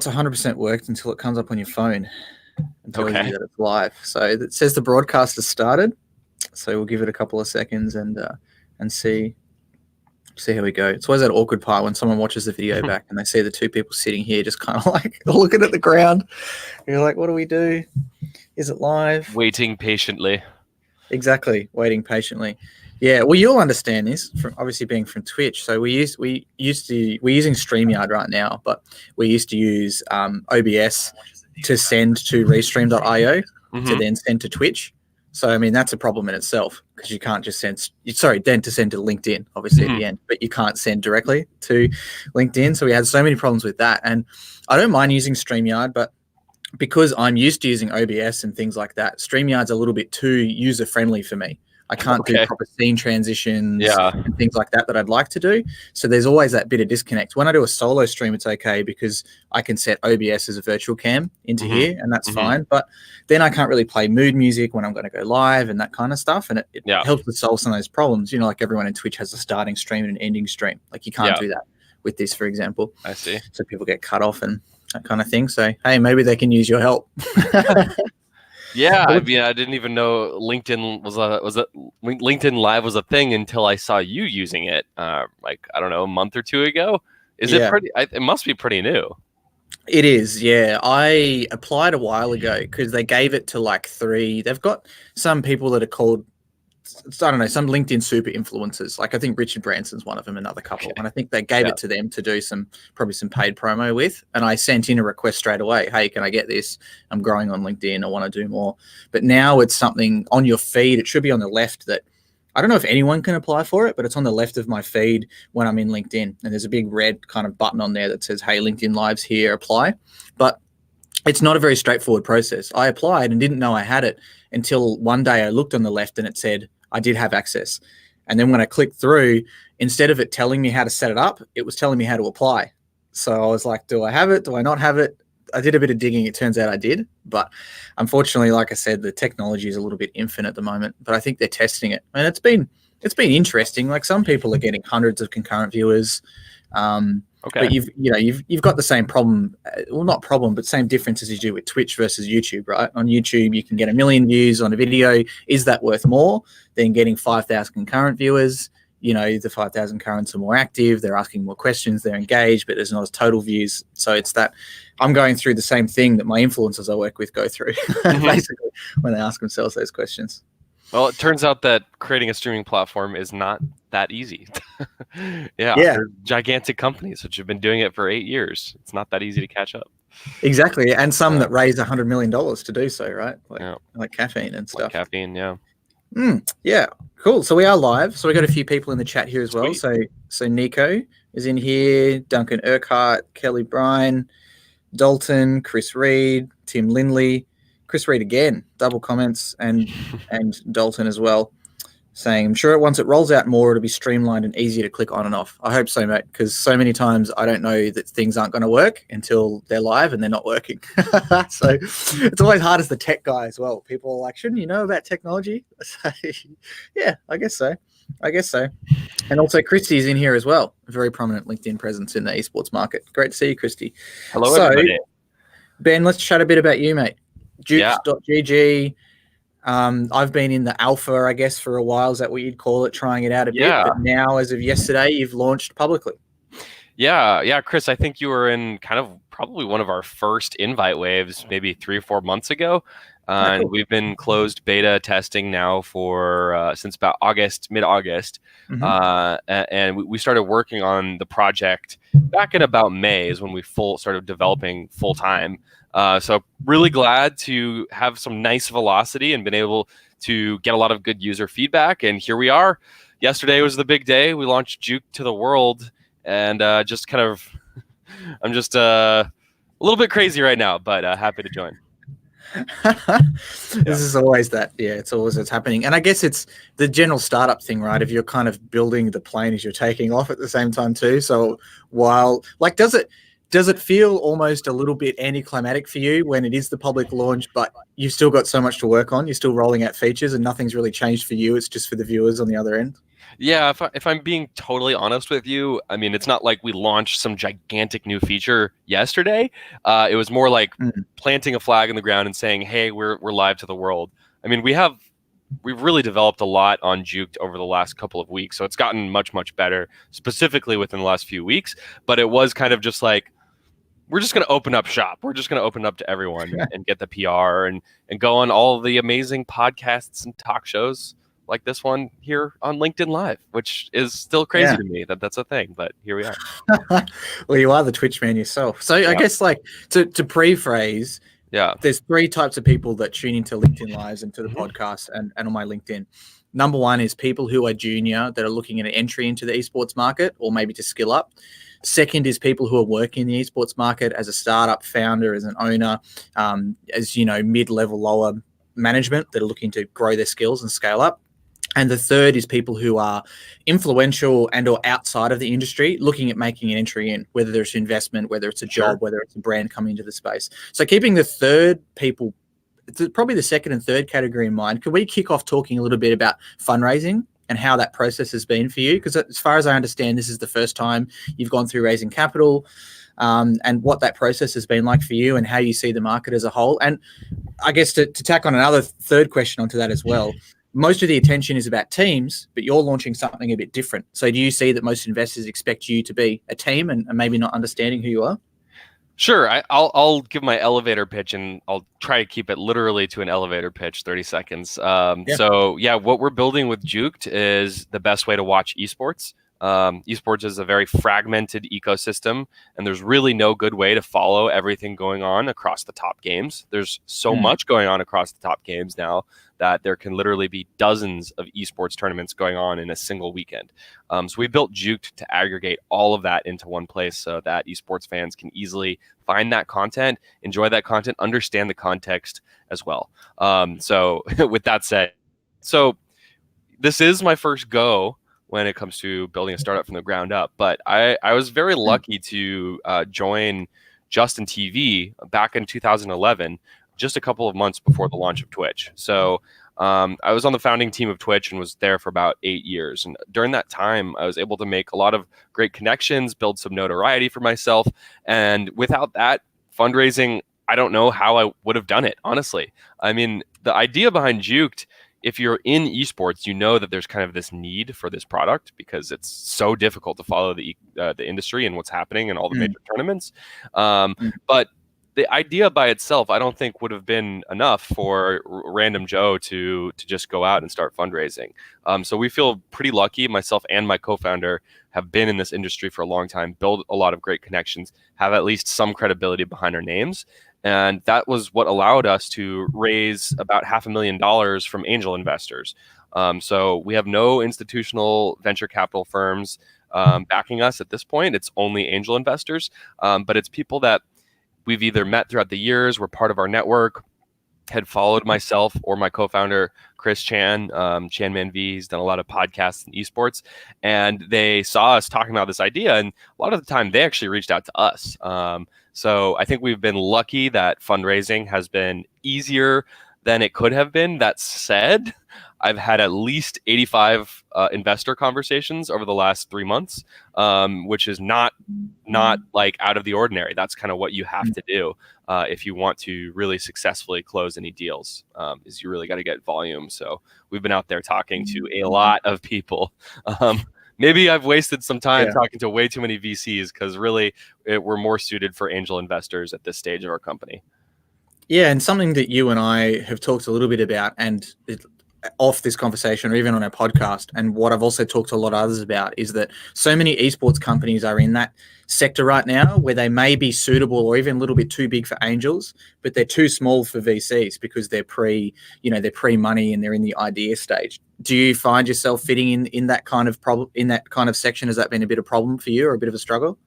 it's 100% worked until it comes up on your phone and tells Okay. you that it's live. So it says the broadcast has started. So we'll give it a couple of seconds and see how we go. It's always that awkward part when someone watches the video back and they see the two people sitting here just kind of like looking at the ground. You're like, what do we do? Is it live? Waiting patiently. Exactly, waiting patiently. Yeah, well, you'll understand this from obviously being from Twitch. So we're using StreamYard right now, but we used to use OBS to send to Restream.io to then send to Twitch. So I mean that's a problem in itself because you can't just send. Then to send to LinkedIn, obviously at the end, but you can't send directly to LinkedIn. So we had so many problems with that, and I don't mind using StreamYard, but because I'm used to using OBS and things like that, StreamYard's a little bit too user-friendly for me. I can't do proper scene transitions and things like that I'd like to do. So there's always that bit of disconnect. When I do a solo stream, it's okay because I can set OBS as a virtual cam into here, and that's fine. But then I can't really play mood music when I'm going to go live and that kind of stuff. And it helps to solve some of those problems. You know, like everyone in Twitch has a starting stream and an ending stream. Like you can't do that with this, for example. I see. So people get cut off and that kind of thing. So, hey, maybe they can use your help. Yeah, I mean, I didn't even know LinkedIn LinkedIn Live was a thing until I saw you using it, like I don't know, a month or two ago. Is it pretty? It must be pretty new. It is, yeah. I applied a while ago because they gave it to like 3. They've got some people that are called, I don't know, some LinkedIn super influencers. Like I think Richard Branson's one of them, another couple. And I think they gave it to them to do probably some paid promo with. And I sent in a request straight away. Hey, can I get this? I'm growing on LinkedIn. I want to do more. But now it's something on your feed. It should be on the left that I don't know if anyone can apply for it, but it's on the left of my feed when I'm in LinkedIn. And there's a big red kind of button on there that says, hey, LinkedIn Live's here, apply. But it's not a very straightforward process. I applied and didn't know I had it until one day I looked on the left and it said I did have access. And then when I clicked through, instead of it telling me how to set it up, it was telling me how to apply. So I was like, do I have it? Do I not have it? I did a bit of digging. It turns out I did. But unfortunately, like I said, the technology is a little bit infant at the moment. But I think they're testing it. And it's been interesting. Like some people are getting hundreds of concurrent viewers. But you've got the same problem, well, not problem, but same difference as you do with Twitch versus YouTube, right? On YouTube, you can get 1 million views on a video. Is that worth more than getting 5,000 concurrent viewers? You know, the 5,000 currents are more active. They're asking more questions. They're engaged, but there's not as total views. So it's that I'm going through the same thing that my influencers I work with go through, basically, when they ask themselves those questions. Well, it turns out that creating a streaming platform is not that easy. They're gigantic companies which have been doing it for 8 years. It's not that easy to catch up. Exactly, and some that raised $100 million to do so, right? Like caffeine and stuff. Like caffeine, yeah. Yeah, cool. So we are live. So we got a few people in the chat here as well. So Nico is in here, Duncan Urquhart, Kelly Bryan, Dalton, Chris Reed, Tim Lindley, Chris Reed again, double comments, and Dalton as well, saying, I'm sure once it rolls out more, it'll be streamlined and easier to click on and off. I hope so, mate, because so many times I don't know that things aren't going to work until they're live and they're not working. So it's always hard as the tech guy as well. People are like, shouldn't you know about technology? I say, yeah, I guess so. And also Christy's in here as well, a very prominent LinkedIn presence in the esports market. Great to see you, Christy. Hello, everybody. Ben, let's chat a bit about you, mate. Juked.gg. I've been in the alpha, I guess, for a while. Is that what you'd call it? Trying it out a bit. But now, as of yesterday, you've launched publicly. Yeah, Chris, I think you were in kind of probably one of our first invite waves maybe 3 or 4 months ago. And we've been closed beta testing now for since about mid-August. And we started working on the project back in about May is when we started developing full time. So really glad to have some nice velocity and been able to get a lot of good user feedback. And here we are. Yesterday was the big day. We launched Juked to the world, and just kind of, I'm just a little bit crazy right now, but happy to join. This is always that. Yeah, it's happening. And I guess it's the general startup thing, right? If you're kind of building the plane as you're taking off at the same time too. So while, like, does it feel almost a little bit anticlimactic for you when it is the public launch, but you've still got so much to work on? You're still rolling out features and nothing's really changed for you. It's just for the viewers on the other end. Yeah, if I'm being totally honest with you, I mean, it's not like we launched some gigantic new feature yesterday. It was more like Mm. planting a flag in the ground and saying, "Hey, we're live to the world." I mean, we've really developed a lot on Juked over the last couple of weeks, so it's gotten much better, specifically within the last few weeks. But it was kind of just like, we're just going to open up shop. We're just going to open up to everyone and get the PR and go on all the amazing podcasts and talk shows like this one here on LinkedIn Live, which is still crazy Yeah. to me that that's a thing, but here we are. Well, you are the Twitch man yourself. So I guess like to pre-phrase, Yeah. there's three types of people that tune into LinkedIn Lives and to the podcast and on my LinkedIn. Number one is people who are junior that are looking at an entry into the esports market or maybe to skill up. Second is people who are working in the esports market as a startup founder, as an owner, as mid-level, lower management that are looking to grow their skills and scale up. And the third is people who are influential and or outside of the industry looking at making an entry in, whether there's investment, whether it's a job, whether it's a brand coming into the space. So keeping the third people, probably the second and third category in mind, could we kick off talking a little bit about fundraising and how that process has been for you? Because as far as I understand, this is the first time you've gone through raising capital, and what that process has been like for you and how you see the market as a whole. And I guess to tack on another third question onto that as well, most of the attention is about teams, but you're launching something a bit different. So do you see that most investors expect you to be a team and maybe not understanding who you are? Sure. I'll give my elevator pitch, and I'll try to keep it literally to an elevator pitch, 30 seconds. So what we're building with Juked is the best way to watch esports. Esports is a very fragmented ecosystem, and there's really no good way to follow everything going on across the top games. There's so much going on across the top games now that there can literally be dozens of esports tournaments going on in a single weekend. So we built Juked to aggregate all of that into one place so that esports fans can easily find that content, enjoy that content, understand the context as well. So with that said, so this is my first go when it comes to building a startup from the ground up. But I was very lucky to join Justin TV back in 2011, just a couple of months before the launch of Twitch. So I was on the founding team of Twitch and was there for about 8 years. And during that time, I was able to make a lot of great connections, build some notoriety for myself. And without that fundraising, I don't know how I would have done it, honestly. I mean, the idea behind Juked, if you're in esports, you know that there's kind of this need for this product because it's so difficult to follow the industry and what's happening in all the major tournaments. But the idea by itself, I don't think would have been enough for random Joe to just go out and start fundraising. So we feel pretty lucky. Myself and my co-founder have been in this industry for a long time, build a lot of great connections, have at least some credibility behind our names. And that was what allowed us to raise about $500,000 from angel investors. So we have no institutional venture capital firms backing us at this point. It's only angel investors, but it's people that we've either met throughout the years, were part of our network, had followed myself or my co-founder, Chris Chan, Chanman V. He's done a lot of podcasts in esports, and they saw us talking about this idea. And a lot of the time they actually reached out to us. So I think we've been lucky that fundraising has been easier than it could have been. That said, I've had at least 85 investor conversations over the last 3 months, which is not like out of the ordinary. That's kind of what you have to do if you want to really successfully close any deals, is you really got to get volume. So we've been out there talking to a lot of people. Maybe I've wasted some time talking to way too many VCs because really we're more suited for angel investors at this stage of our company. Yeah, and something that you and I have talked a little bit about, and off this conversation or even on our podcast, and what I've also talked to a lot of others about, is that so many esports companies are in that sector right now where they may be suitable or even a little bit too big for angels, but they're too small for VCs because they're pre-money and they're in the idea stage. Do you find yourself fitting in that kind of problem, in that kind of section? Has that been a bit of a problem for you or a bit of a struggle?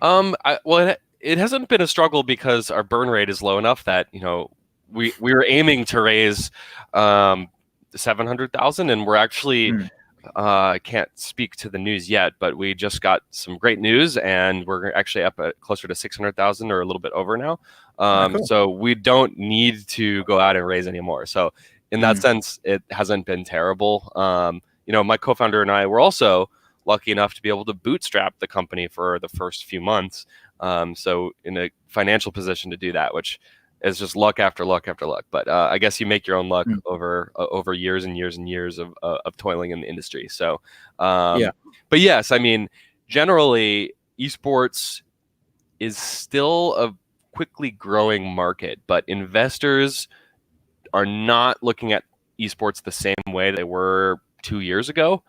It hasn't been a struggle because our burn rate is low enough that we were aiming to raise 700,000, and we're actually I can't speak to the news yet, but we just got some great news, and we're actually up at closer to 600,000 or a little bit over now. Cool. So we don't need to go out and raise anymore. So in that sense, it hasn't been terrible. my co-founder and I were also lucky enough to be able to bootstrap the company for the first few months. So in a financial position to do that, which is just luck after luck after luck. But I guess you make your own luck over years and years and years of toiling in the industry. So, but yes, I mean, generally, esports is still a quickly growing market, but investors are not looking at esports the same way they were 2 years ago.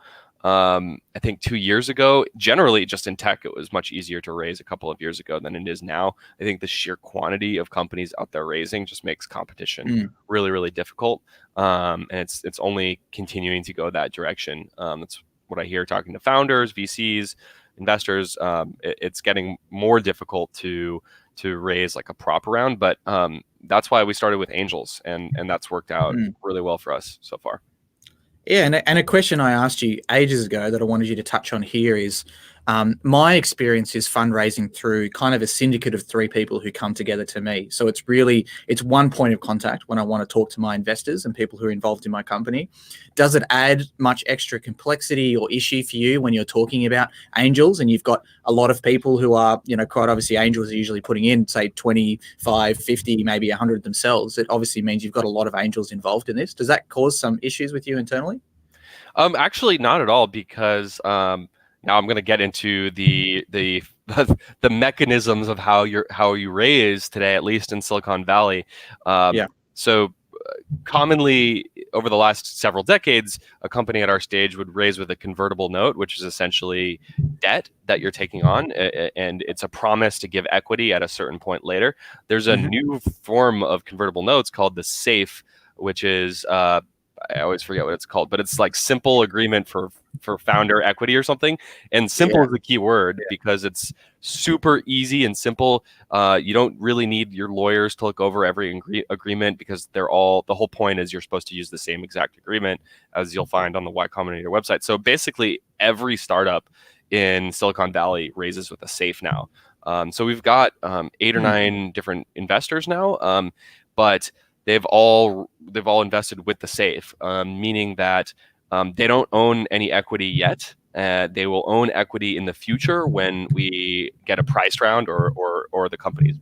I think 2 years ago, generally just in tech, it was much easier to raise a couple of years ago than it is now. I think the sheer quantity of companies out there raising just makes competition really, really difficult. And it's only continuing to go that direction. That's what I hear talking to founders, VCs, investors. It's getting more difficult to raise like a proper round, but that's why we started with angels, and that's worked out really well for us so far. Yeah, and a question I asked you ages ago that I wanted you to touch on here is, my experience is fundraising through kind of a syndicate of 3 people who come together to me. So it's one point of contact when I want to talk to my investors and people who are involved in my company. Does it add much extra complexity or issue for you when you're talking about angels and you've got a lot of people who are, quite obviously angels are usually putting in, say, 25, 50, maybe 100 themselves? It obviously means you've got a lot of angels involved in this. Does that cause some issues with you internally? Actually, not at all, because now I'm going to get into the the mechanisms of how you raise today, at least in Silicon Valley. So commonly over the last several decades, a company at our stage would raise with a convertible note, which is essentially debt that you're taking on, and it's a promise to give equity at a certain point later. There's a new form of convertible notes called the SAFE, which is I always forget what it's called, but it's like simple agreement for founder equity or something. And simple is the key word because it's super easy and simple. You don't really need your lawyers to look over every agreement, because the whole point is you're supposed to use the same exact agreement, as you'll find on the Y Combinator website. So basically every startup in Silicon Valley raises with a SAFE now. So we've got 8 or 9 different investors now, but they've all invested with the SAFE, meaning that they don't own any equity yet. They will own equity in the future when we get a price round or the company's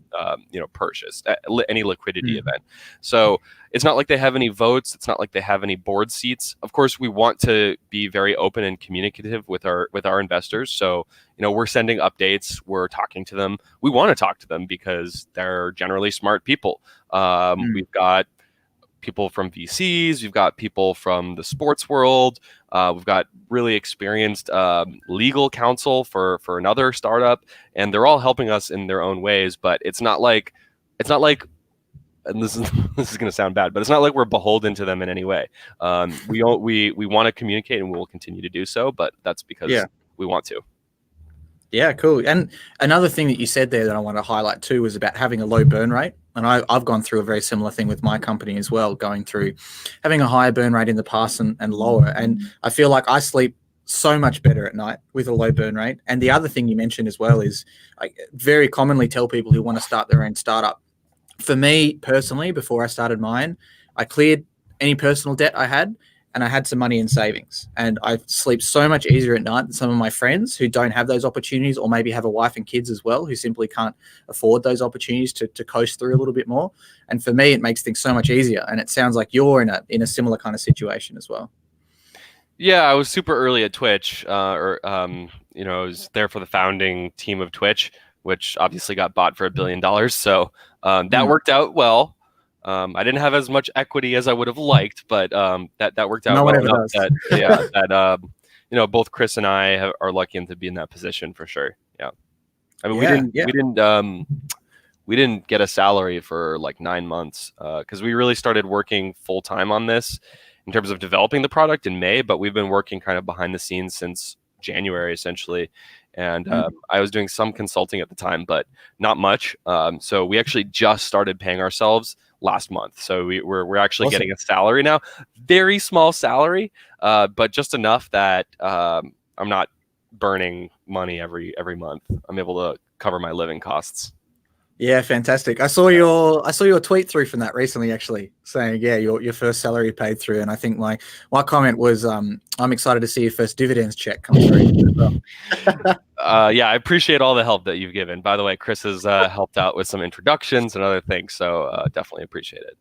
purchase, any liquidity event. So it's not like they have any votes. It's not like they have any board seats. Of course, we want to be very open and communicative with our investors. So we're sending updates. We're talking to them. We want to talk to them because they're generally smart people. We've got people from VCs, we've got people from the sports world, we've got really experienced legal counsel for another startup, and they're all helping us in their own ways. But it's not like, and this is going to sound bad, but it's not like we're beholden to them in any way. We want to communicate, and we will continue to do so, but that's because we want to. Yeah, cool. And another thing that you said there that I want to highlight too was about having a low burn rate. And I've gone through a very similar thing with my company as well, going through having a higher burn rate in the past and lower. And I feel like I sleep so much better at night with a low burn rate. And the other thing you mentioned as well is I very commonly tell people who want to start their own startup. For me personally, before I started mine, I cleared any personal debt I had, and I had some money in savings, and I sleep so much easier at night than some of my friends who don't have those opportunities, or maybe have a wife and kids as well, who simply can't afford those opportunities to coast through a little bit more. And for me, it makes things so much easier. And it sounds like you're in a similar kind of situation as well. Yeah, I was super early at Twitch, I was there for the founding team of Twitch, which obviously got bought for $1 billion. So that worked out well. I didn't have as much equity as I would have liked, but that worked out well enough that both Chris and I are lucky to be in that position for sure. Yeah, I mean we didn't get a salary for like 9 months because we really started working full time on this in terms of developing the product in May, but we've been working kind of behind the scenes since January essentially. And I was doing some consulting at the time, but not much. So we actually just started paying ourselves last month. So we're actually getting a salary now, very small salary, but just enough that I'm not burning money every month. I'm able to cover my living costs. Yeah, fantastic. I saw your tweet through from that recently, actually, saying your first salary paid through, and I think my comment was I'm excited to see your first dividends check come through as well. Yeah, I appreciate all the help that you've given. By the way, Chris has helped out with some introductions and other things, so definitely appreciate it.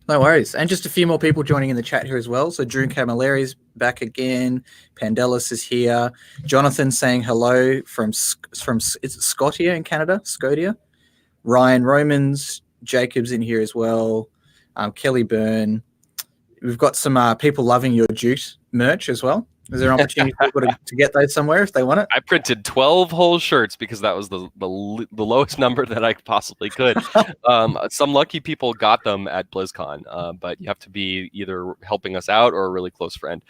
No worries. And just a few more people joining in the chat here as well. So Drew Camilleri's back again. Pandelis is here. Jonathan saying hello from it's Scotia in Canada, Scotia. Ryan Romans, Jacobs in here as well. Kelly Byrne. We've got some people loving your Juked merch as well. Is there an opportunity for people to get those somewhere if they want it? I printed 12 whole shirts because that was the lowest number that I possibly could. Some lucky people got them at BlizzCon, but you have to be either helping us out or a really close friend.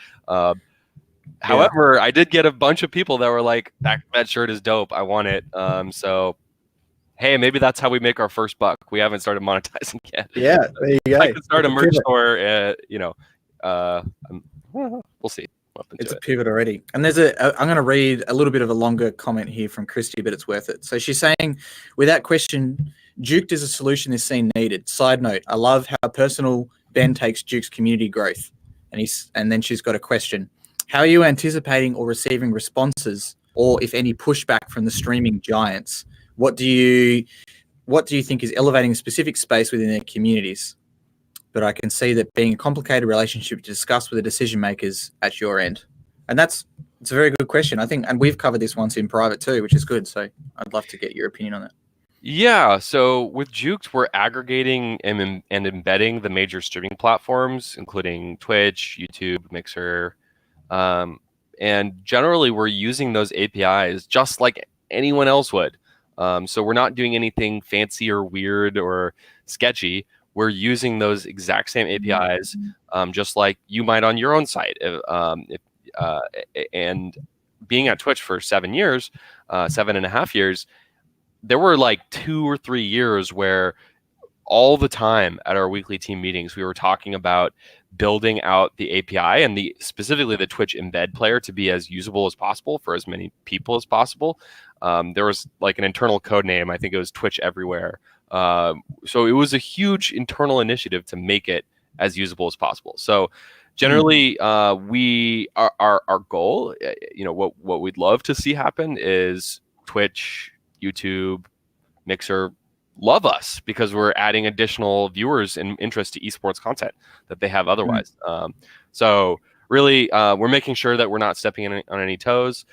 However, I did get a bunch of people that were like, that shirt is dope. I want it. So, hey, maybe that's how we make our first buck. We haven't started monetizing yet. Yeah, there you go. I could start a merch store, we'll see. It's a pivot already. And I'm going to read a little bit of a longer comment here from Christy, but it's worth it. So she's saying, without question, Juked is a solution this scene needed. Side note, I love how personal Ben takes Juke's community growth. And then she's got a question. How are you anticipating or receiving responses, or if any pushback from the streaming giants? What do you think is elevating a specific space within their communities? But I can see that being a complicated relationship to discuss with the decision makers at your end. And it's a very good question, I think. And we've covered this once in private too, which is good. So I'd love to get your opinion on that. Yeah, so with Juked, we're aggregating and embedding the major streaming platforms, including Twitch, YouTube, Mixer. And generally, we're using those APIs just like anyone else would. So we're not doing anything fancy or weird or sketchy. We're using those exact same APIs, just like you might on your own site. And being at Twitch for 7 years, 7.5 years, there were like 2 or 3 years where all the time at our weekly team meetings, we were talking about building out the API and specifically the Twitch embed player to be as usable as possible for as many people as possible. There was like an internal code name. I think it was Twitch Everywhere. So it was a huge internal initiative to make it as usable as possible. So generally, our goal, what we'd love to see happen is Twitch, YouTube, Mixer love us because we're adding additional viewers and interest to esports content that they have otherwise. So really, we're making sure that we're not stepping on any toes.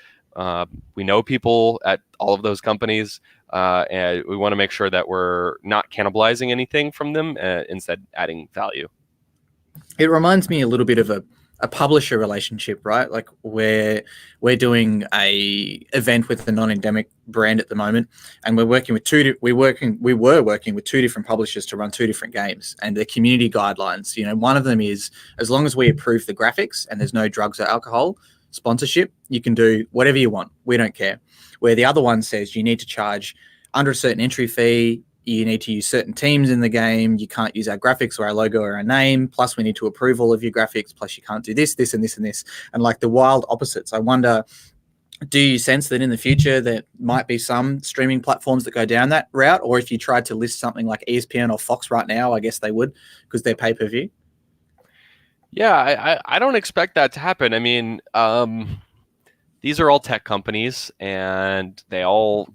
We know people at all of those companies, and we want to make sure that we're not cannibalizing anything from them, instead adding value. It reminds me a little bit of a publisher relationship, right? Like we're doing a event with the non-endemic brand at the moment, and we were working with two different publishers to run 2 different games, and the community guidelines. One of them is as long as we approve the graphics and there's no drugs or alcohol sponsorship, you can do whatever you want. We don't care. Where the other one says you need to charge under a certain entry fee. You need to use certain teams in the game. You can't use our graphics or our logo or our name. Plus, we need to approve all of your graphics. Plus, you can't do this, this, and this, and this. And like the wild opposites. I wonder, do you sense that in the future there might be some streaming platforms that go down that route? Or if you tried to list something like ESPN or Fox right now, I guess they would because they're pay-per-view. Yeah, I don't expect that to happen. I mean, these are all tech companies, and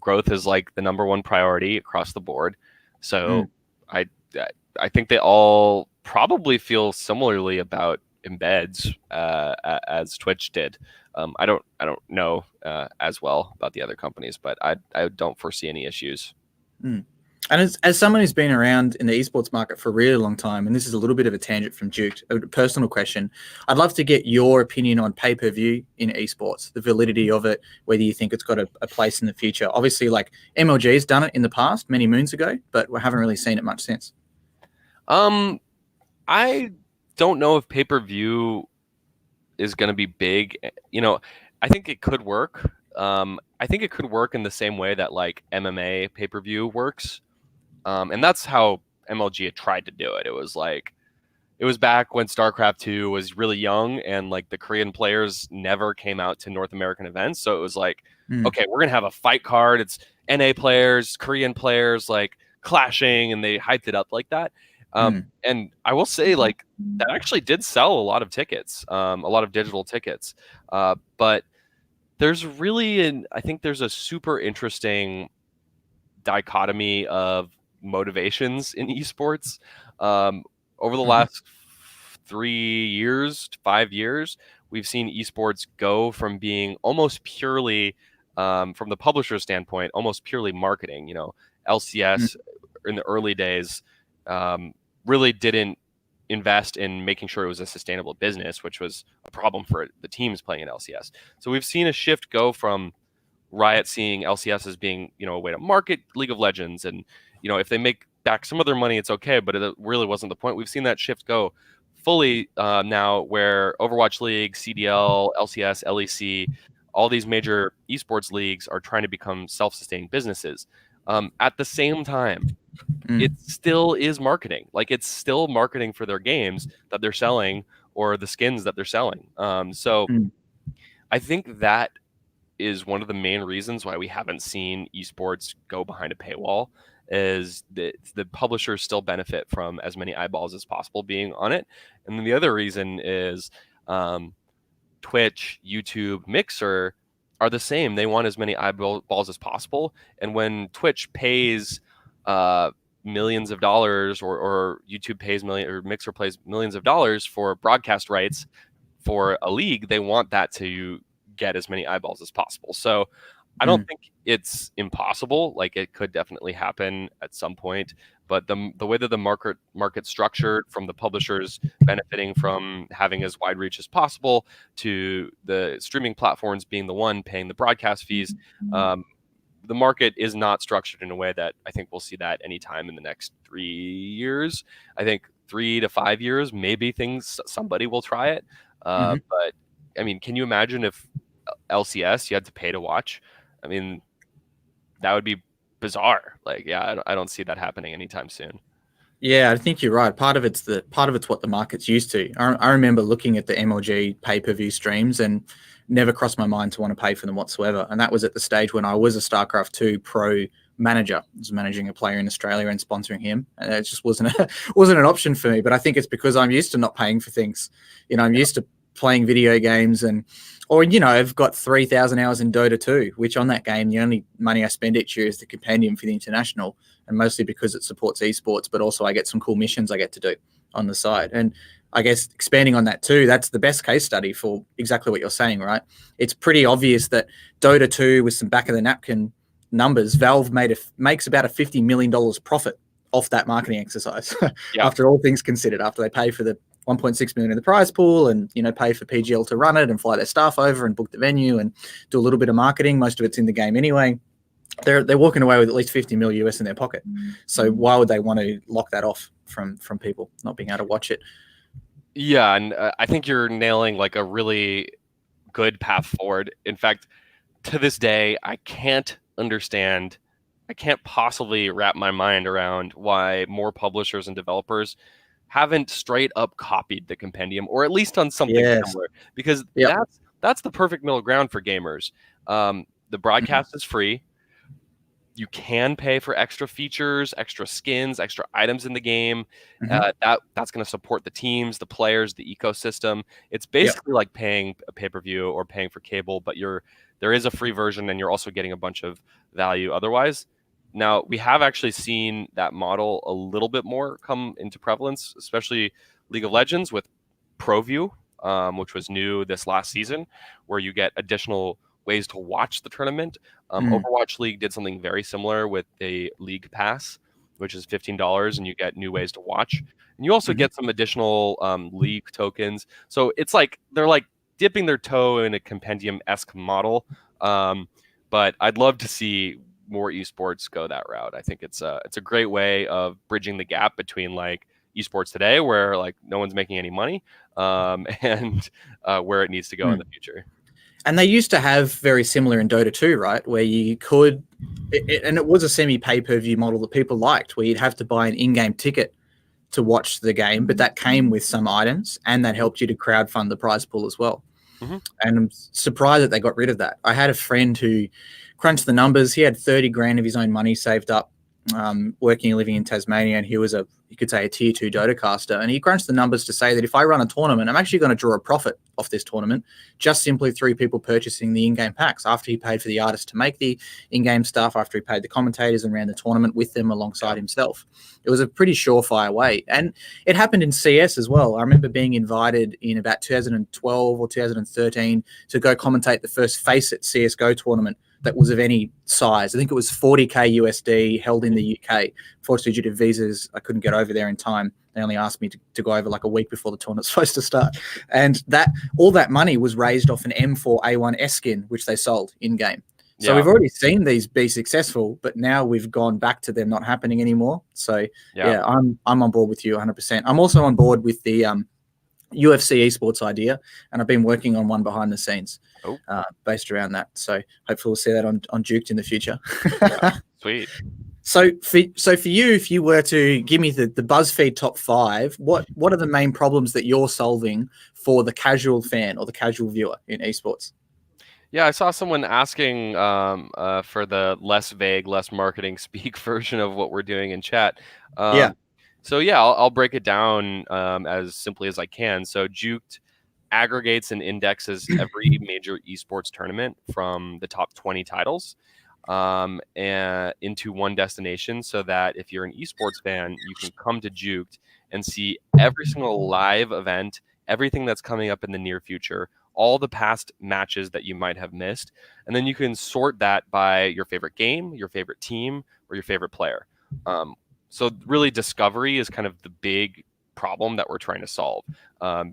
growth is like the number one priority across the board. So I think they all probably feel similarly about embeds as Twitch did. I don't know as well about the other companies, but I don't foresee any issues. And as someone who's been around in the esports market for a really long time, and this is a little bit of a tangent from Juked, a personal question, I'd love to get your opinion on pay-per-view in esports, the validity of it, whether you think it's got a place in the future. Obviously, like MLG has done it in the past, many moons ago, but we haven't really seen it much since. I don't know if pay-per-view is going to be big. I think it could work. I think it could work in the same way that like MMA pay-per-view works. And that's how MLG had tried to do it. It was back when StarCraft 2 was really young and like the Korean players never came out to North American events. So it was like, okay, we're going to have a fight card. It's NA players, Korean players, like clashing, and they hyped it up like that. Mm. And I will say, like, that actually did sell a lot of tickets, a lot of digital tickets. But there's really I think there's a super interesting dichotomy of motivations in esports. Over the last 5 years, we've seen esports go from being almost purely, from the publisher standpoint, almost purely marketing. LCS in the early days really didn't invest in making sure it was a sustainable business, which was a problem for the teams playing in LCS. So we've seen a shift go from Riot seeing LCS as being, a way to market League of Legends, and if they make back some of their money, it's okay, but it really wasn't the point. We've seen that shift go fully now, where Overwatch League, CDL, LCS, LEC, all these major esports leagues are trying to become self-sustaining businesses. At the same time, it still is marketing. Like, it's still marketing for their games that they're selling or the skins that they're selling. So I think that is one of the main reasons why we haven't seen esports go behind a paywall, is that the publishers still benefit from as many eyeballs as possible being on it. And then the other reason is Twitch, YouTube, Mixer are the same. They want as many eyeballs as possible. And when Twitch pays millions of dollars, or YouTube pays or Mixer pays millions of dollars for broadcast rights for a league, they want that to get as many eyeballs as possible. So I don't think it's impossible. Like, it could definitely happen at some point, but the way that the market's structured, from the publishers benefiting from having as wide reach as possible to the streaming platforms being the one paying the broadcast fees, the market is not structured in a way that I think we'll see that anytime in the next 3 years. I think 3 to 5 years, maybe somebody will try it. But I mean, can you imagine if LCS you had to pay to watch? I mean, that would be bizarre. Like, yeah, I don't see that happening anytime soon. Yeah, I think you're right. Part of it's what the market's used to. I remember looking at the MLG pay-per-view streams and never crossed my mind to want to pay for them whatsoever. And that was at the stage when I was a StarCraft 2 pro manager. I was managing a player in Australia and sponsoring him, and it just wasn't an option for me. But I think it's because I'm used to not paying for things. I'm used to playing video games, or I've got 3,000 hours in Dota 2, which on that game, the only money I spend each year is the Compendium for the International, and mostly because it supports esports, but also I get some cool missions I get to do on the side. And I guess expanding on that too, that's the best case study for exactly what you're saying, right? It's pretty obvious that Dota 2, with some back of the napkin numbers, Valve makes about a $50 million profit off that marketing exercise. After all things considered, after they pay for the 1.6 million in the prize pool and pay for PGL to run it and fly their staff over and book the venue and do a little bit of marketing. Most of it's in the game anyway. They're walking away with at least 50 mil US in their pocket. So why would they want to lock that off from people not being able to watch it? Yeah, and I think you're nailing like a really good path forward. In fact, to this day, I can't possibly wrap my mind around why more publishers and developers haven't straight up copied the Compendium, or at least on something similar, because that's the perfect middle ground for gamers. The broadcast is free. You can pay for extra features, extra skins, extra items in the game. That's going to support the teams, the players, the ecosystem. It's basically like paying a pay-per-view or paying for cable, but there is a free version, and you're also getting a bunch of value otherwise. Now, we have actually seen that model a little bit more come into prevalence, especially League of Legends with ProView, which was new this last season, where you get additional ways to watch the tournament. Overwatch League did something very similar with a League Pass, which is $15, and you get new ways to watch. And you also get some additional League tokens. So it's like they're like dipping their toe in a Compendium-esque model. But I'd love to see more esports go that route. I think it's a great way of bridging the gap between like esports today, where like no one's making any money, and where it needs to go in the future. And they used to have very similar in Dota 2, right? Where you could, and it was a semi-pay-per-view model that people liked, where you'd have to buy an in-game ticket to watch the game, but that came with some items, and that helped you to crowdfund the prize pool as well. And I'm surprised that they got rid of that. I had a friend who crunched the numbers. He had 30 grand of his own money saved up working and living in Tasmania, and he was you could say a tier 2 DOTA caster, and he crunched the numbers to say that if I run a tournament, I'm actually going to draw a profit off this tournament just simply through people purchasing the in-game packs after he paid for the artists to make the in-game stuff, after he paid the commentators and ran the tournament with them alongside himself. It was a pretty surefire way, and it happened in CS as well. I remember being invited in about 2012 or 2013 to go commentate the first Face It CSGO tournament that was of any size. I think it was 40k USD held in the UK. Fortunately, due to visas, I couldn't get over there in time. They only asked me to go over like a week before the tournament was supposed to start. And all that money was raised off an M4A1 skin, which they sold in-game. So we've already seen these be successful, but now we've gone back to them not happening anymore. So I'm on board with you 100%. I'm also on board with the UFC esports idea, and I've been working on one behind the scenes based around that. So hopefully we'll see that on Juked in the future. Sweet. So for you, if you were to give me the BuzzFeed top 5, what are the main problems that you're solving for the casual fan or the casual viewer in esports? Yeah, I saw someone asking for the less vague, less marketing speak version of what we're doing in chat. So I'll break it down as simply as I can. So Juked aggregates and indexes every major esports tournament from the top 20 titles and into one destination, so that if you're an esports fan, you can come to Juked and see every single live event, everything that's coming up in the near future, all the past matches that you might have missed, and then you can sort that by your favorite game, your favorite team, or your favorite player. So really, discovery is kind of the big problem that we're trying to solve,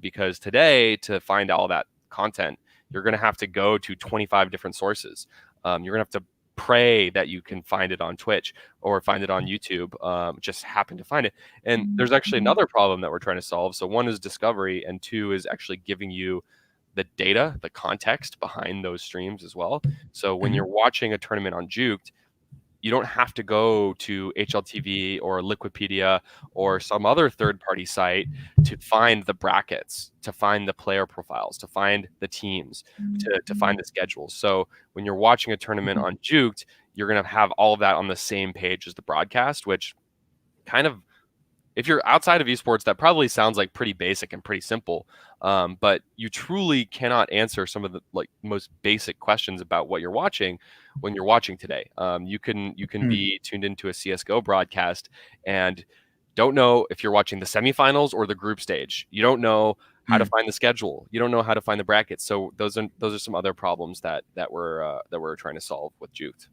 because today, to find all that content, you're going to have to go to 25 different sources. You're going to have to pray that you can find it on Twitch or find it on YouTube, just happen to find it. And there's actually another problem that we're trying to solve. So one is discovery, and two is actually giving you the data, the context behind those streams as well. So when you're watching a tournament on Juked, you don't have to go to HLTV or Liquipedia or some other third-party site to find the brackets, to find the player profiles, to find the teams, to find the schedules. So when you're watching a tournament on Juked, you're going to have all of that on the same page as the broadcast, which kind of, if you're outside of esports, that probably sounds like pretty basic and pretty simple, but you truly cannot answer some of the most basic questions about what you're watching when you're watching today. You can be tuned into a CS:GO broadcast and don't know if you're watching the semifinals or the group stage. You don't know how to find the schedule. You don't know how to find the brackets. So those are some other problems that we're trying to solve with Juked.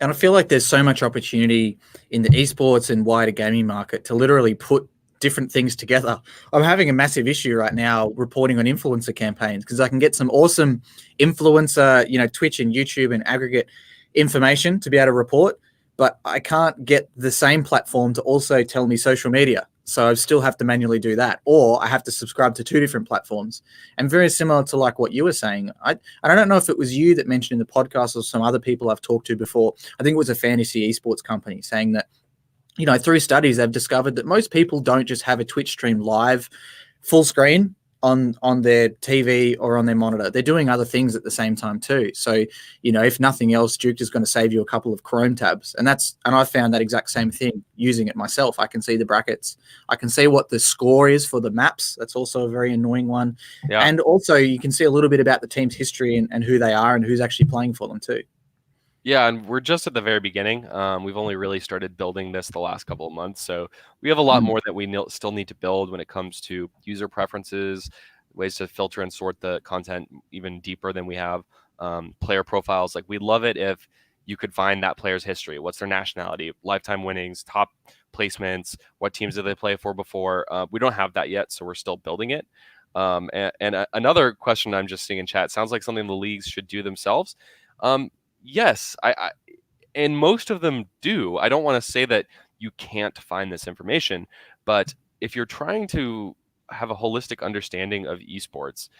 And I feel like there's so much opportunity in the esports and wider gaming market to literally put different things together. I'm having a massive issue right now reporting on influencer campaigns, because I can get some awesome influencer, Twitch and YouTube and aggregate information to be able to report, but I can't get the same platform to also tell me social media. So I still have to manually do that, or I have to subscribe to 2 different platforms. And very similar to like what you were saying, I don't know if it was you that mentioned in the podcast or some other people I've talked to before. I think it was a fantasy esports company saying that, through studies, they've discovered that most people don't just have a Twitch stream live full screen on their TV or on their monitor. They're doing other things at the same time too. So, if nothing else, Juked is going to save you a couple of Chrome tabs. And I found that exact same thing using it myself. I can see the brackets. I can see what the score is for the maps. That's also a very annoying one. Yeah. And also you can see a little bit about the team's history and who they are and who's actually playing for them too. Yeah, and we're just at the very beginning. We've only really started building this the last couple of months, so we have a lot more that we still need to build when it comes to user preferences, ways to filter and sort the content even deeper than we have, player profiles. Like, we'd love it if you could find that player's history. What's their nationality, lifetime winnings, top placements, what teams did they play for before? We don't have that yet, so we're still building it. And another question I'm just seeing in chat, sounds like something the leagues should do themselves. Yes, and most of them do. I don't want to say that you can't find this information, but if you're trying to have a holistic understanding of esports,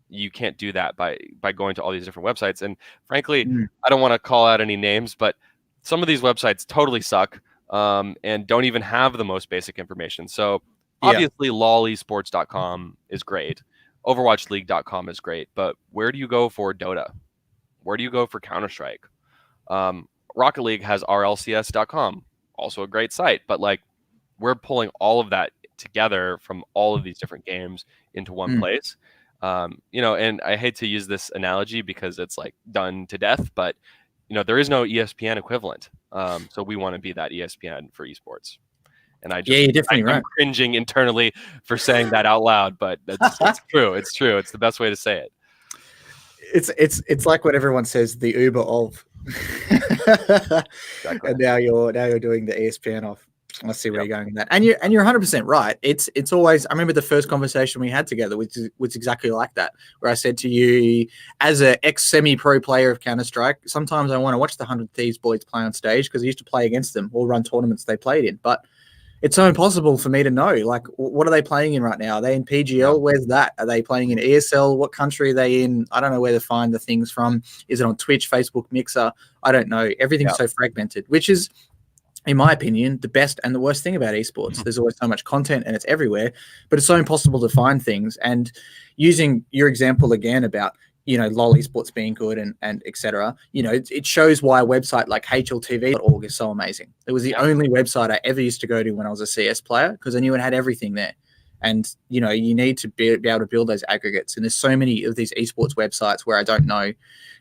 you can't do that by going to all these different websites. And frankly, I don't want to call out any names, but some of these websites totally suck and don't even have the most basic information. So obviously, lolesports.com is great. Overwatchleague.com is great, but where do you go for Dota? Where do you go for Counter-Strike? Rocket League has rlcs.com. also a great site, but like we're pulling all of that together from all of these different games into one place. And I hate to use this analogy because it's like done to death, but there is no ESPN equivalent. So we want to be that ESPN for esports. And you're definitely right. I'm cringing internally for saying that out loud, but it's true. It's true. It's the best way to say it. It's like what everyone says, the Uber of. Exactly. And now you're doing the ESPN of. I see where you're going with that, and you're 100% right. It's always. I remember the first conversation we had together, which was exactly like that, where I said to you, as an ex-semi-pro player of Counter-Strike, sometimes I want to watch the 100 Thieves boys play on stage because I used to play against them or run tournaments they played in, but it's so impossible for me to know. Like, what are they playing in right now? Are they in PGL? Yeah. Where's that? Are they playing in ESL? What country are they in? I don't know where to find the things from. Is it on Twitch, Facebook, Mixer? I don't know. Everything's so fragmented, which is, in my opinion, the best and the worst thing about esports. There's always so much content and it's everywhere, but it's so impossible to find things. And using your example again about, LOL esports being good and et cetera, it shows why a website like hltv.org is so amazing. It was the only website I ever used to go to when I was a CS player because I knew it had everything there. And, you need to be able to build those aggregates. And there's so many of these esports websites where I don't know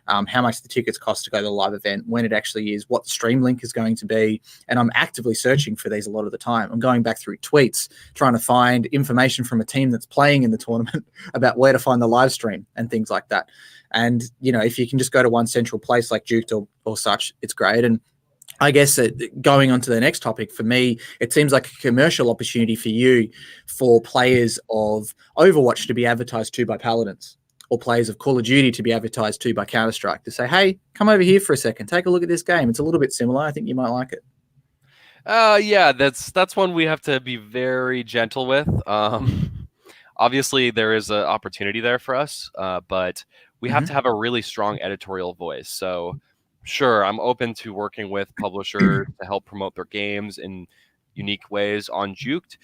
how much the tickets cost to go to the live event, when it actually is, what the stream link is going to be. And I'm actively searching for these a lot of the time. I'm going back through tweets, trying to find information from a team that's playing in the tournament about where to find the live stream and things like that. And, if you can just go to one central place like Juked or such, it's great. And I guess going on to the next topic, for me, it seems like a commercial opportunity for you, for players of Overwatch to be advertised to by Paladins, or players of Call of Duty to be advertised to by Counter-Strike, to say, hey, come over here for a second, take a look at this game. It's a little bit similar. I think you might like it. Yeah, that's one we have to be very gentle with. Obviously, there is an opportunity there for us, but we have to have a really strong editorial voice. So sure, I'm open to working with publishers to help promote their games in unique ways on Juked.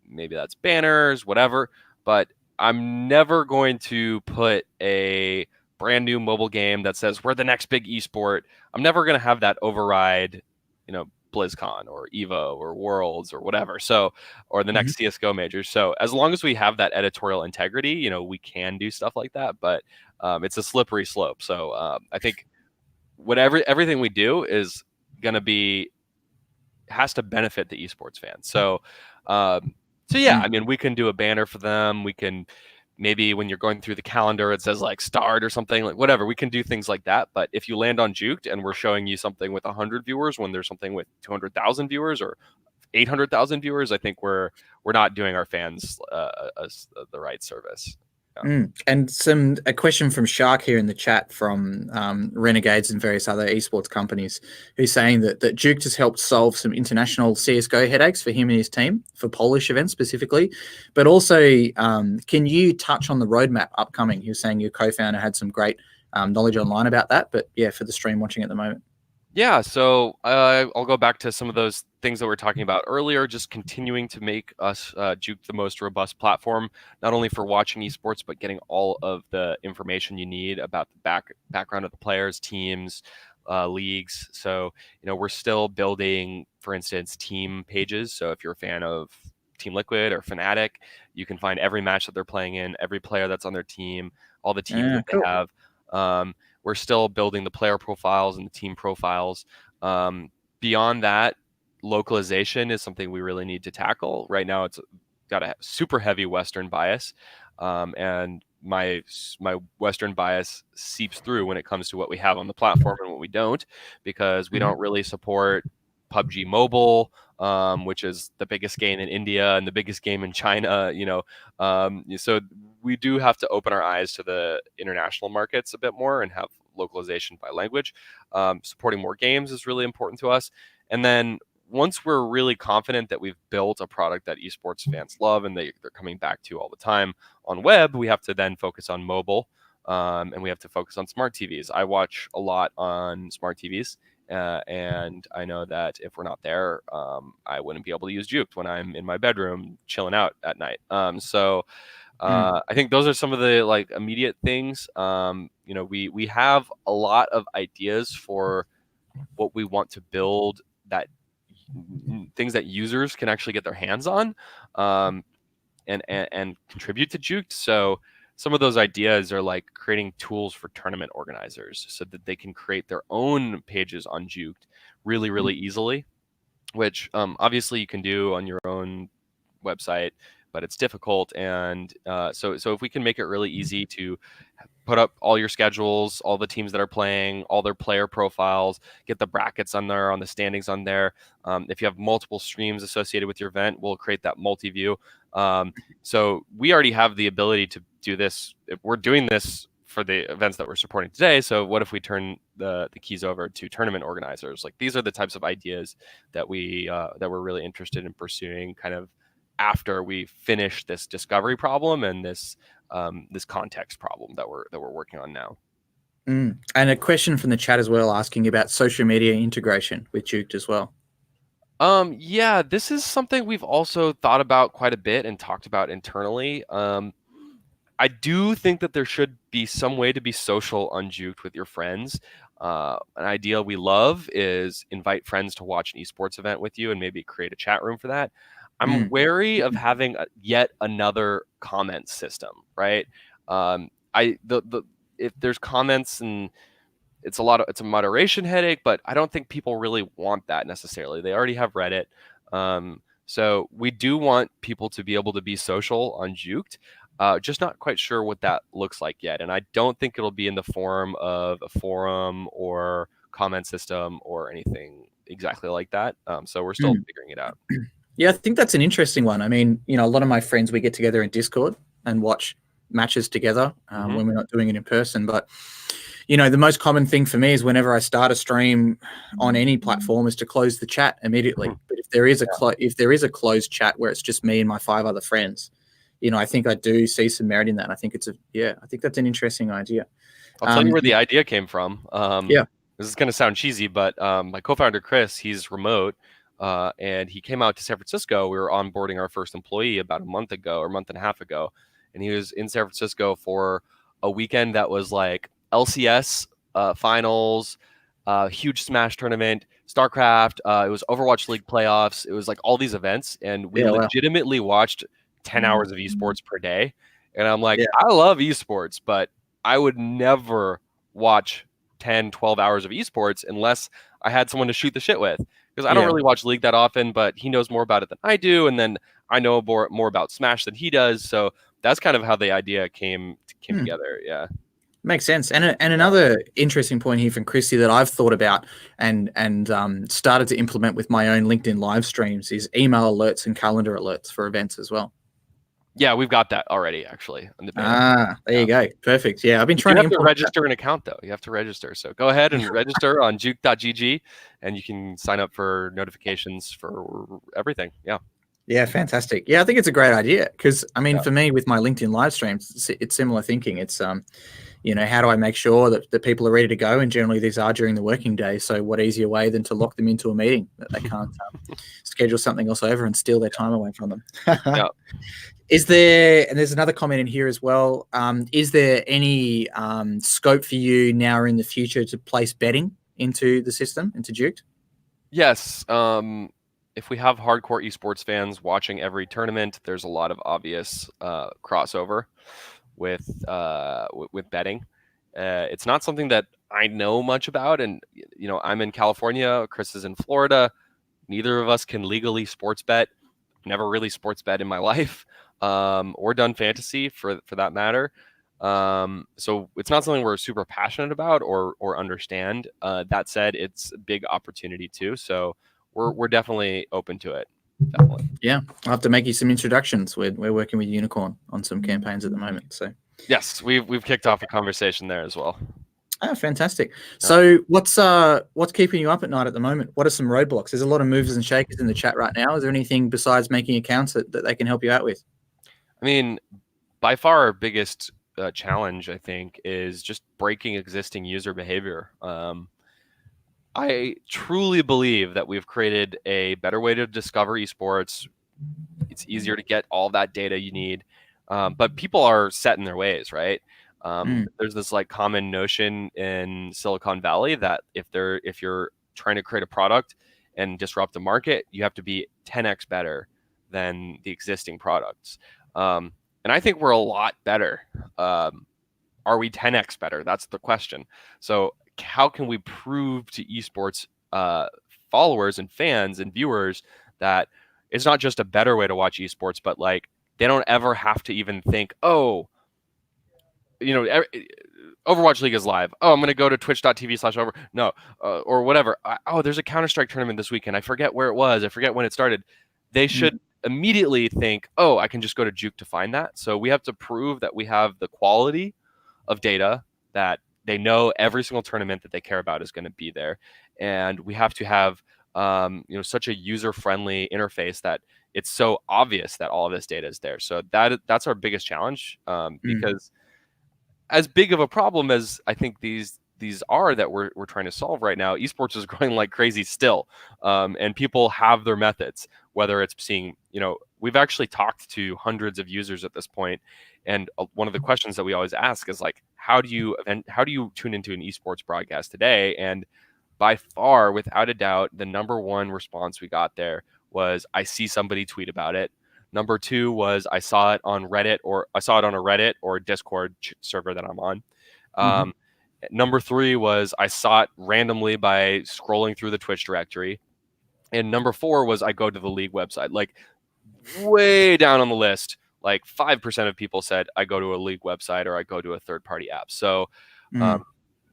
Maybe that's banners, whatever. But I'm never going to put a brand new mobile game that says we're the next big esport. I'm never going to have that override, BlizzCon or Evo or Worlds or whatever. So, or the next CSGO major. So as long as we have that editorial integrity, we can do stuff like that, but it's a slippery slope. So I think everything we do is going to has to benefit the esports fans. So yeah, I mean, we can do a banner for them. We can, maybe when you're going through the calendar, it says like start or something, like whatever. We can do things like that. But if you land on Juked and we're showing you something with 100 viewers when there's something with 200,000 viewers or 800,000 viewers, I think we're not doing our fans the right service. And a question from Shark here in the chat from Renegades and various other esports companies, who's saying that Juked has helped solve some international CSGO headaches for him and his team, for Polish events specifically. But also, can you touch on the roadmap upcoming? He was saying your co-founder had some great knowledge online about that, but yeah, for the stream watching at the moment. Yeah, so I'll go back to some of those things that we were talking about earlier, just continuing to make us Juke the most robust platform, not only for watching esports, but getting all of the information you need about the background of the players, teams, leagues. So, we're still building, for instance, team pages. So if you're a fan of Team Liquid or Fnatic, you can find every match that they're playing in, every player that's on their team, all the teams that they have. We're still building the player profiles and the team profiles. Beyond that, localization is something we really need to tackle. Right now, it's got a super heavy Western bias, and my Western bias seeps through when it comes to what we have on the platform and what we don't, because we don't really support PUBG Mobile, which is the biggest game in India and the biggest game in China. So we do have to open our eyes to the international markets a bit more and have localization by language. Supporting more games is really important to us. And then once we're really confident that we've built a product that esports fans love and they're coming back to all the time on web, we have to then focus on mobile, and we have to focus on smart TVs. I watch a lot on smart TVs. And I know that if we're not there, I wouldn't be able to use Juked when I'm in my bedroom chilling out at night. I think those are some of the immediate things. We have a lot of ideas for what we want to build that things that users can actually get their hands on, and contribute to Juked. So some of those ideas are like creating tools for tournament organizers so that they can create their own pages on Juked really, really easily, which obviously you can do on your own website, but it's difficult. And so if we can make it really easy to put up all your schedules, all the teams that are playing, all their player profiles, get the brackets on there, on the standings on there. If you have multiple streams associated with your event, we'll create that multi-view. So we already have the ability to do this. If we're doing this for the events that we're supporting today. So what if we turn the keys over to tournament organizers? Like, these are the types of ideas that we're really interested in pursuing, kind of after we finish this discovery problem and this context problem that we're working on now. And a question from the chat as well, asking about social media integration with Juked as well. Yeah, this is something we've also thought about quite a bit and talked about internally. I do think that there should be some way to be social on Juked with your friends. An idea we love is invite friends to watch an esports event with you and maybe create a chat room for that. I'm wary of having yet another comment system, right? If there's comments, and it's a moderation headache, but I don't think people really want that necessarily. They already have Reddit. So we do want people to be able to be social on Juked. Just not quite sure what that looks like yet. And I don't think it'll be in the form of a forum or comment system or anything exactly like that. So we're still figuring it out. Yeah, I think that's an interesting one. I mean, a lot of my friends, we get together in Discord and watch matches together when we're not doing it in person. But, the most common thing for me is whenever I start a stream on any platform is to close the chat immediately. But if there is a closed chat where it's just me and my 5 other friends, I think I do see some merit in that. I think I think that's an interesting idea. I'll tell you where the idea came from. Yeah. This is going to sound cheesy, but my co-founder, Chris, he's remote. And he came out to San Francisco. We were onboarding our first employee about a month and a half ago. And he was in San Francisco for a weekend that was like LCS finals, huge Smash tournament, StarCraft. It was Overwatch League playoffs. It was like all these events. And we legitimately watched 10 hours of esports per day. And I'm like, I love esports, but I would never watch 10, 12 hours of esports unless I had someone to shoot the shit with. Because I don't really watch League that often, but he knows more about it than I do. And then I know more about Smash than he does. So that's kind of how the idea came together. Yeah. Makes sense. And another interesting point here from Christy that I've thought about and started to implement with my own LinkedIn live streams is email alerts and calendar alerts for events as well. Yeah, we've got that already, actually. There you go. Perfect. Yeah, I've been trying to register an account, though. You have to register. So go ahead and register on juked.gg, and you can sign up for notifications for everything. Yeah. Yeah, fantastic. Yeah, I think it's a great idea because, I mean, for me with my LinkedIn live streams, it's similar thinking. It's, how do I make sure that the people are ready to go? And generally these are during the working day. So what easier way than to lock them into a meeting that they can't schedule something else over and steal their time away from them. Is there, and there's another comment in here as well, is there any scope for you now or in the future to place betting into the system, into Juked? Yes. If we have hardcore esports fans watching every tournament, there's a lot of obvious crossover with betting. It's not something that I know much about. And, I'm in California, Chris is in Florida. Neither of us can legally sports bet. Never really sports bet in my life. Or done fantasy for that matter. So it's not something we're super passionate about or understand. That said, it's a big opportunity too. So we're definitely open to it. Definitely. Yeah, I'll have to make you some introductions. We're working with Unicorn on some campaigns at the moment. So yes, we've kicked off a conversation there as well. Oh, fantastic. So what's keeping you up at night at the moment? What are some roadblocks? There's a lot of movers and shakers in the chat right now. Is there anything besides making accounts that they can help you out with? I mean, by far our biggest challenge, I think, is just breaking existing user behavior. I truly believe that we've created a better way to discover esports. It's easier to get all that data you need, but people are set in their ways, right? There's this like common notion in Silicon Valley that if you're trying to create a product and disrupt the market, you have to be 10x better than the existing products. And I think we're a lot better. Are we 10x better? That's the question. So how can we prove to esports followers and fans and viewers that it's not just a better way to watch esports, but like they don't ever have to even think, oh, you know, Overwatch League is live. Oh, I'm going to go to twitch.tv/over. No, or whatever. Oh, there's a Counter-Strike tournament this weekend. I forget where it was. I forget when it started. They should immediately think, oh, I can just go to Juked to find that. So we have to prove that we have the quality of data, that they know every single tournament that they care about is going to be there. And we have to have such a user-friendly interface that it's so obvious that all of this data is there. So that's our biggest challenge, because as big of a problem as I think these are that we're trying to solve right now, esports is growing like crazy still, and people have their methods. Whether it's seeing, we've actually talked to hundreds of users at this point, and one of the questions that we always ask is like, how do you tune into an esports broadcast today? And by far, without a doubt, the number one response we got there was, I see somebody tweet about it. Number two was, I saw it on Reddit, or I saw it on a Reddit or Discord server that I'm on. Number three was, I saw it randomly by scrolling through the Twitch directory. And number four was, I go to the league website. Like way down on the list, like 5% of people said, I go to a league website or I go to a third-party app. So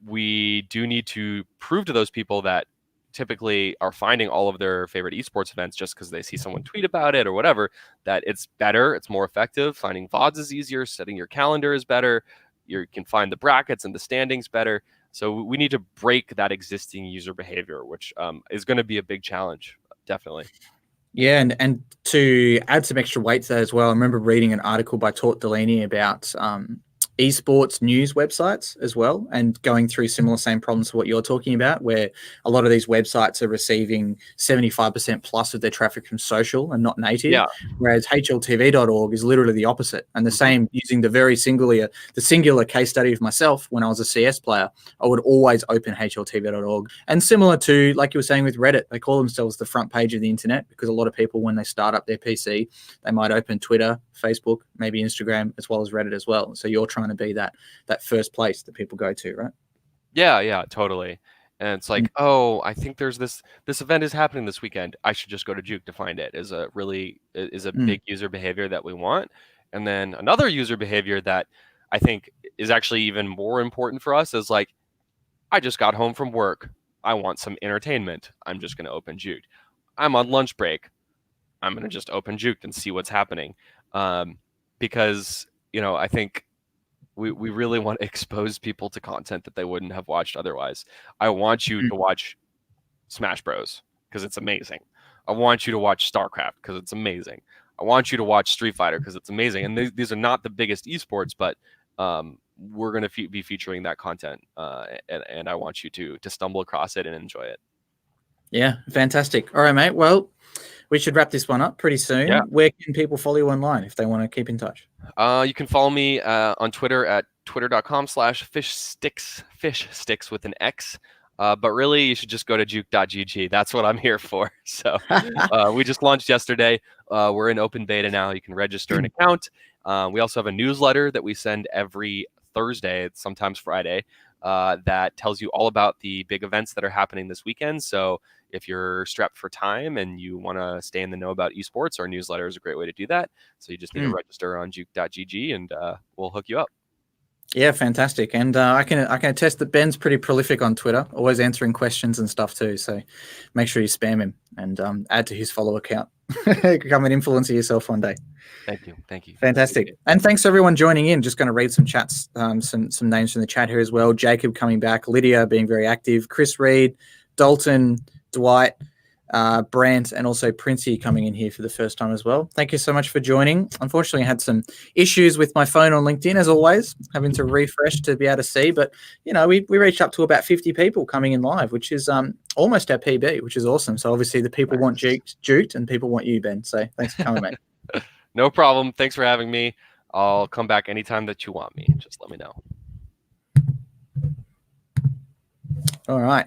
we do need to prove to those people that typically are finding all of their favorite esports events just because they see someone tweet about it or whatever, that it's better, it's more effective. Finding VODs is easier, setting your calendar is better, you can find the brackets and the standings better. So we need to break that existing user behavior, which is going to be a big challenge, definitely. Yeah, and to add some extra weight to that as well, I remember reading an article by Tort Delaney about esports news websites as well, and going through same problems to what you're talking about, where a lot of these websites are receiving 75% plus of their traffic from social and not native, whereas hltv.org is literally the opposite. And the same, using the singular case study of myself when I was a CS player, I would always open hltv.org. And similar to, like you were saying with Reddit, they call themselves the front page of the internet, because a lot of people, when they start up their PC, they might open Twitter, Facebook, maybe Instagram, as well as Reddit as well. So you're trying to be that first place that people go to, right? Yeah, totally. And it's like, oh, I think there's this event is happening this weekend. I should just go to Juke to find it. Is a big user behavior that we want. And then another user behavior that I think is actually even more important for us is like, I just got home from work. I want some entertainment. I'm just going to open Juke. I'm on lunch break. I'm going to just open Juke and see what's happening. Because, I think we really want to expose people to content that they wouldn't have watched otherwise. I want you to watch Smash Bros. Because it's amazing. I want you to watch StarCraft because it's amazing. I want you to watch Street Fighter because it's amazing. And these are not the biggest esports, but we're going to be featuring that content. And I want you to stumble across it and enjoy it. Yeah, fantastic. All right, mate. Well, we should wrap this one up pretty soon. Yeah. Where can people follow you online if they want to keep in touch? You can follow me on Twitter at twitter.com/fishsticks with an X. But really, you should just go to juke.gg. That's what I'm here for. So we just launched yesterday. We're in open beta now. You can register an account. We also have a newsletter that we send every Thursday, sometimes Friday, that tells you all about the big events that are happening this weekend. So if you're strapped for time and you want to stay in the know about esports, our newsletter is a great way to do that. So you just need to register on juke.gg and we'll hook you up. Yeah, fantastic. And I can attest that Ben's pretty prolific on Twitter, always answering questions and stuff too. So make sure you spam him and add to his follow account. Become an influencer yourself one day. Thank you. Fantastic. And thanks to everyone joining in. Just going to read some chats, some names from the chat here as well. Jacob coming back, Lydia being very active, Chris Reed, Dalton, Dwight, Brant, and also Princey coming in here for the first time as well. Thank you so much for joining. Unfortunately, I had some issues with my phone on LinkedIn, as always, having to refresh to be able to see. But, we reached up to about 50 people coming in live, which is almost our PB, which is awesome. So obviously the people want Juked and people want you, Ben. So thanks for coming, mate. No problem. Thanks for having me. I'll come back anytime that you want me. Just let me know. All right.